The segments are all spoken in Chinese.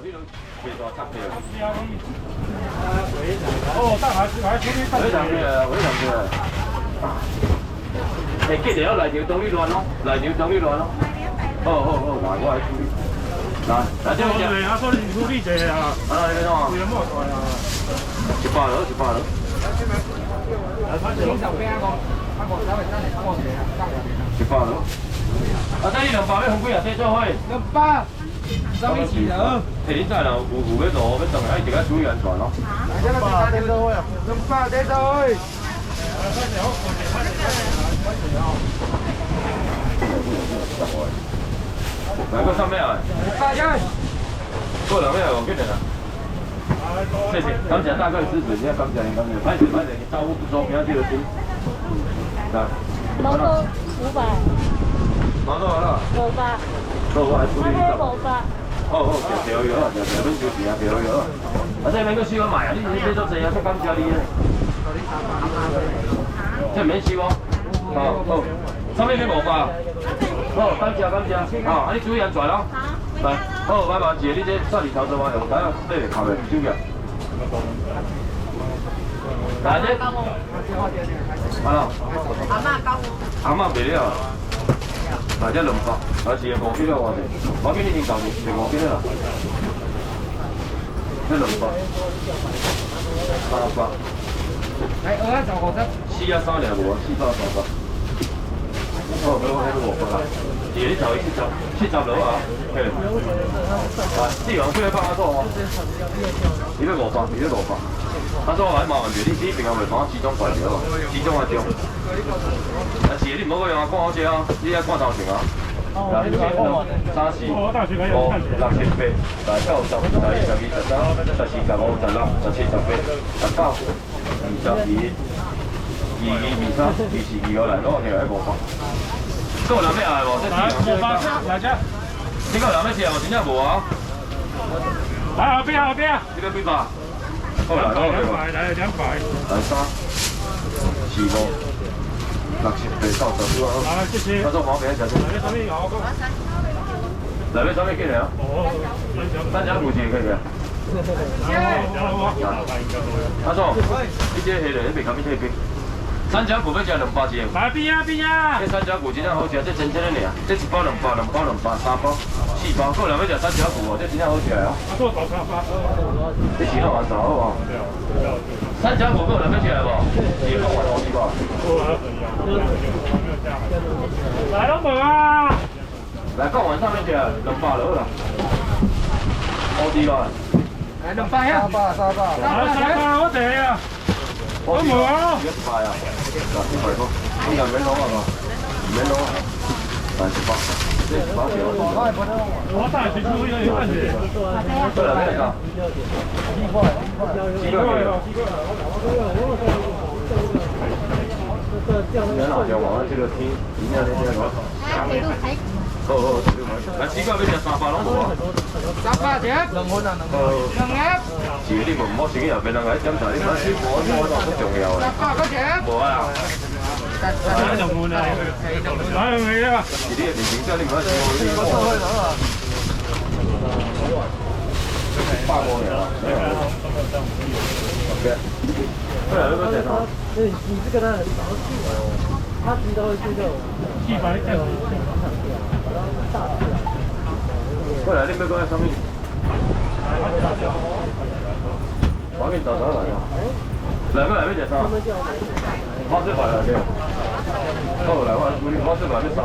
迄种袂大插的。哦，大牌出去上。会上去啊，会上去啊。哎，记得要内条当你乱咯，内条当你乱咯。好，来，我来处理。来，这边。对，他说你处理这啊。啊，那边啊。有冇错呀？18楼，18楼。18楼。啊，这你200要分几啊？这做伙。200。什么起的？哎，你在啦，有要做，要动，哎，直接注意安全咯。200在做位啊，200在做位。来个上面啊！过两面我给你了。谢谢，感谢大哥的支持，现在感谢你，拍手，你招呼不周，不要记得听。来，毛豆500，毛豆好了。500，豆我还处理一下。500。哦，谢油啊，谢恁休息啊，谢油啊。啊，这免个需要买啊，你这做这啊，这感谢你咧。这免收哦。好，上面免500。好，感谢。好，啊，你注意安全咯。来，好，拜拜，姐，你这算你调整完了，等下对靠的，收起来。来这。啊。阿嬷袂了。来这200，来是5斤了，我给你已经搞定，是5斤了。这200。300。来，2做50。4啊3两无，430。好，我500啦。姐，你头去70楼啊？嘿。来，4王几个放阿做哦？你要500，你要500。他说我还麻烦住，你平常袂放集中管了，集中啊中。啊，姐，你唔好个样啊，看好些啊，你遐看头前啊。来，34、5、6、7、8，来9、10、11、12、13、14、15、16、17、18、19、20、21、22、23、24、25来，攞起来500。够人要来无？这500，来这。你够人要吃无？真正无啊？来后边。你要几百？好来，200，来200。来3、4、5、6、7、8、9、10、11。好，谢谢。他说毛病小心。来上面好。来边上面进来啊？哦，三峡古迹可以不？他说，你这黑人你别看你这边。三峡骨要吃200斤。来边啊！这三峡骨真正好吃，这真正的尔，这1包2包，2包2包，3包4包，够人要吃三峡骨哦，这真正好吃哦。做早餐吧。这钱都还少好无？三峡骨够人要吃无？也讲完好吃吧？来拢无啊！来讲完上面吃200了啦。好吃吧？来200呀，300，我这啊。我冇啊！100啊，嗱100個，咁又唔免攞係嘛？唔免攞，嚟18，這18條。我大學出去有看見。過來咩㗎？7塊。原來就往這個天，點樣呢啲講？好，嚟7塊要食300攏無啊？300隻，2碗啊，2盒。自己啲唔好自己又俾人喺斟茶，啲乜我都重要啊。300嗰隻。冇啊。來2碗啊！來2碗啊！自己嘅面整真，你唔可以我8個嚟啦。OK。過來嗰個隻啊。你这个他很少去哦，他知道会去这种700件。過來，你咩講喺上面？畫面找來啊！兩個人咩隻衫？花式牌嚟嘅。好，來我處理花式牌啲衫。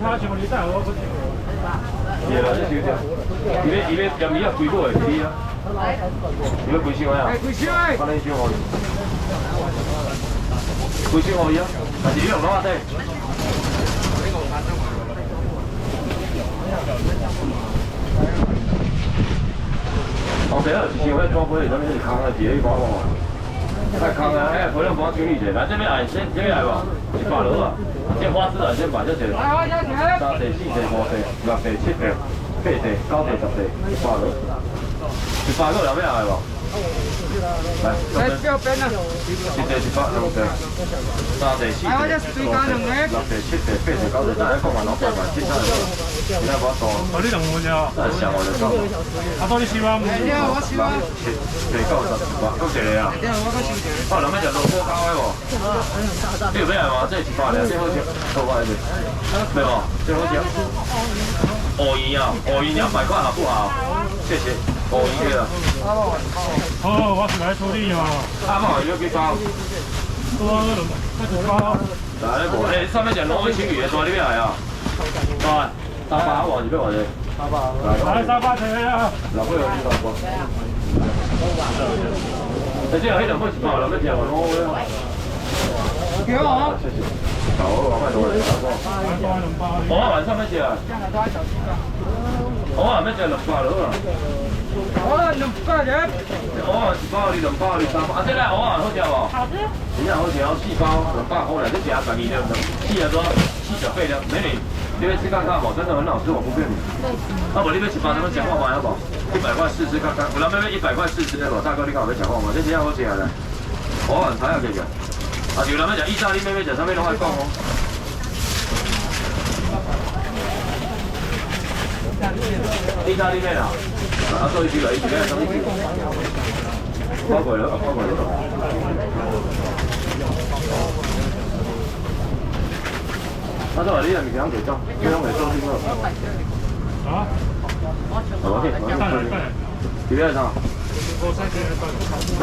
他全部你帶我不行。嘢啦，啲少少。入面有幾個嚟啲啊？你要幾錢位啊？幾錢位？我哋先我。幾錢我啊？但係呢度攞下先。我第一次試過一裝杯嚟，咁你坑啊自己講喎，太坑啊！哎，回來幫我處理者，來這邊來先，這邊來吧，100樓啊，這花枝來先擺這些，3地、4地、5地、6地、7地、8地、9地、10地，100樓，100個有咩來吧？來，來標邊啊？1地、18、2地、3地、4地、5地、6地、7地、8地、9地，再一個萬攞800，700。现在我多，哦，你2碗呀？那想我的少。到你4碗。对啊，我喜欢。给够10万，够一个啊。对啊，我够收钱。哦，咱们就萝卜糕的无？你有要来吗？这是100了，这好吃，多块的，对不？这好吃。藕圆啊，藕圆200块好不好？谢谢。藕圆的。好，我是来处理哦。阿毛要几包？多2包。来，无诶，上面只萝卜青鱼的，带你要来啊？来，300喎，是要偌济？300。来300块啊！老贵有几包？这有迄2块1包，咱们吃完萝卜。给我。谢谢。好，我快多了。我晚上要吃。我晚要吃2包了。我2块钱。我1包你2包你3包，啊，这个我好吃无？好吃。真正好吃哦，4包200块来，这吃12粒，40多，48粒，美女，你要吃看看无？真的很好吃，我不骗你。啊，无你要1包，咱们吃看卖好不？100块试试看看，有人要100块试试的无？大哥，你敢有要吃看卖？这真正好吃的。我晚才要给个。啊，有人要吃意大利面，要吃啥物拢爱讲哦。意大利面啊，啊，做一个，一个什么？包过了，包过了。他说：“你係咪想做裝？你想嚟裝先咯？”啊？我幾多張？我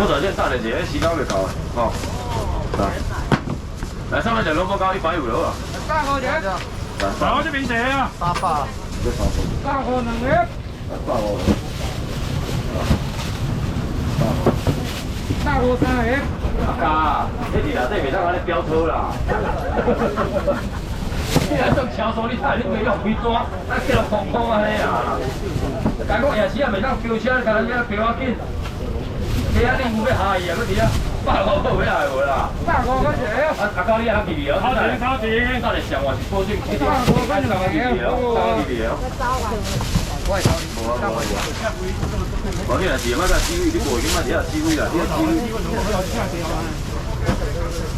頭先3年前時間未夠啊，哦，嚟，3蚊就蘿蔔糕150了。3块钱。我这边寫啊。3块2粒。3块3粒。阿家，你哋啦，真係未得我哋飆車啦！你係做超數，你睇你未用幾多？啊，叫人空空啊你啊！但我夜市啊，未當飆車，但係你飆啊緊。你啊，你唔要下嘢嗰啲啊，150個會係會啦。3块钱。阿哥，你啊記住哦，靠錢靠錢。到嚟上話是保證，你3個記住哦，3個記住哦。冇啊冇啊！我啲人是乜嘅機會，你過去乜嘢機會啦？啲機會，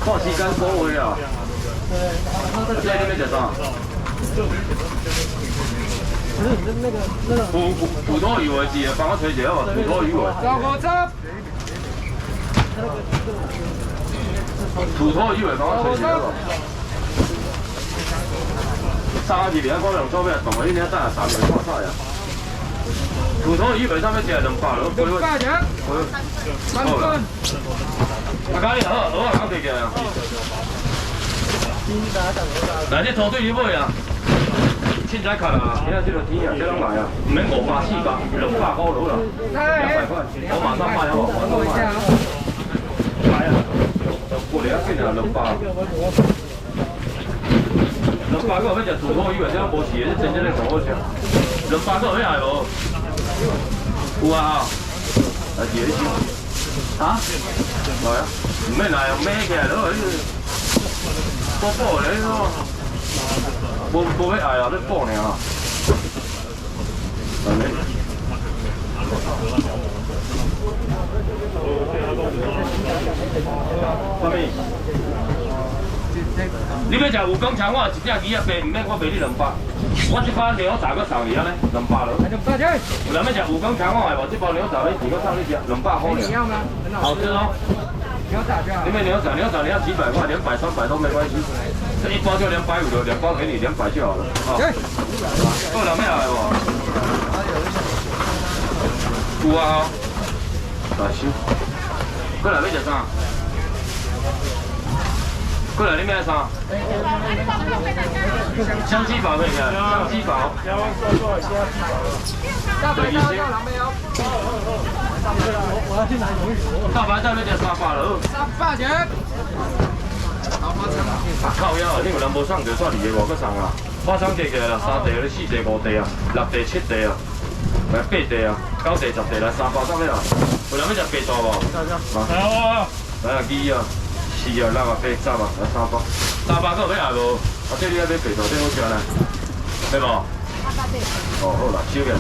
看時間過去啊！即係啲咩就啥？土托魚為字，幫我吹一下喎，土托魚為。土托魚為幫我吹一下喎。3字邊可能做咩動啊？呢啲一單係3個錯晒啊！土托魚為上面寫200咯，2塊錢。3分。阿家你好，我講幾件啊？嗱，啲土對魚妹啊！凊彩卡啦，今仔這個天啊，這攏來啊，唔免500、400、200塊佬啦，200塊，我馬上買好，馬上買。買啊！過嚟一邊啊，200個要食土托魚，這樣無事嘅，真正咧上好食。200個要來無？有啊，來幾個錢？啊？來啊！唔免來，買起來咯，補補咧咯。無要愛啊，要補爾啊。啥物？你要食有工厂，我一隻魚仔賣，唔免我賣你200。我這包牛雜個送你安尼，200咯。有人要食有工廠，我係無這包牛雜，你自個送你食200塊爾。好吃哦。你們牛雜你要幾百塊，200、300都沒關係。這一包就250了，2包給你200就好了。好。有人要來無？有啊。來收。過來要食啥？過來你要啥？香雞堡可以嘅，香雞堡。對，一些。大白菜要食300了。300錢。靠腰啊！你有人無送就算你嘅，我搁送啊！我送寄起來啦，3地、4地、5地啊，6地、7地啊，8地啊，9地、10地來3包，送咩啊？有人要食白肚無？係啊！來啊雞啊，4啊、6啊、8、10啊，來3包。3包個要來無？啊，這你要買白肚，這好食呢？買無？哦，好啦，收嘅。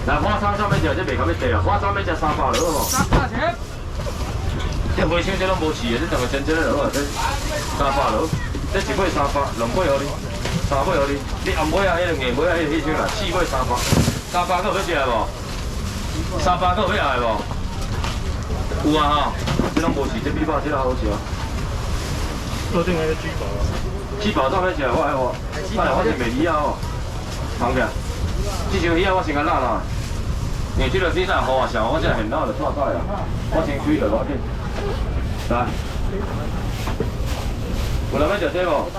來花生上面食，這袂咁要地啊！花生要食3包了，好無？300錢。這回箱這攏無試嘅，這兩個真正的好啊！這300了，這一塊300，2塊予你。3尾互你，你暗尾啊，迄个硬尾啊，迄种啦，4尾300，300个要食的无？300个要来无？有啊吼，这拢无是，这比饱这个好食。昨天那个鸡堡，鸡堡怎要食？我爱我，我是卖鱼啊吼，旁边，这条鱼啊我先甲拉啦。你这个身上好啊，像我这现老就错菜啊，我先吹就要紧。来，有人要食这无？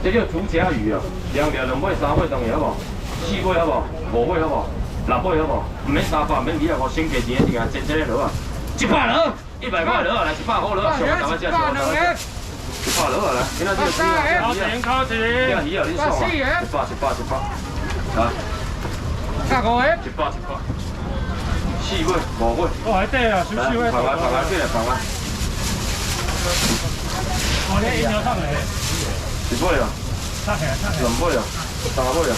这叫竹夹鱼啊，2尾、2尾、3尾当然好无？4尾好无？5尾好无？6尾好无？唔免300，免250，先价钱一定煎这个落啊，100落，100块落来，100块落，上台湾食，上台湾食，100落来，今仔这个鱼啊，靠前靠前，这个鱼啊，你爽啊，100，来。大哥诶， 100，4尾、5尾，我还对啊，休息会。放来，过来放来。我咧饮料烫诶， 1尾啊，烫起来烫起来。 2尾啊，3尾啊。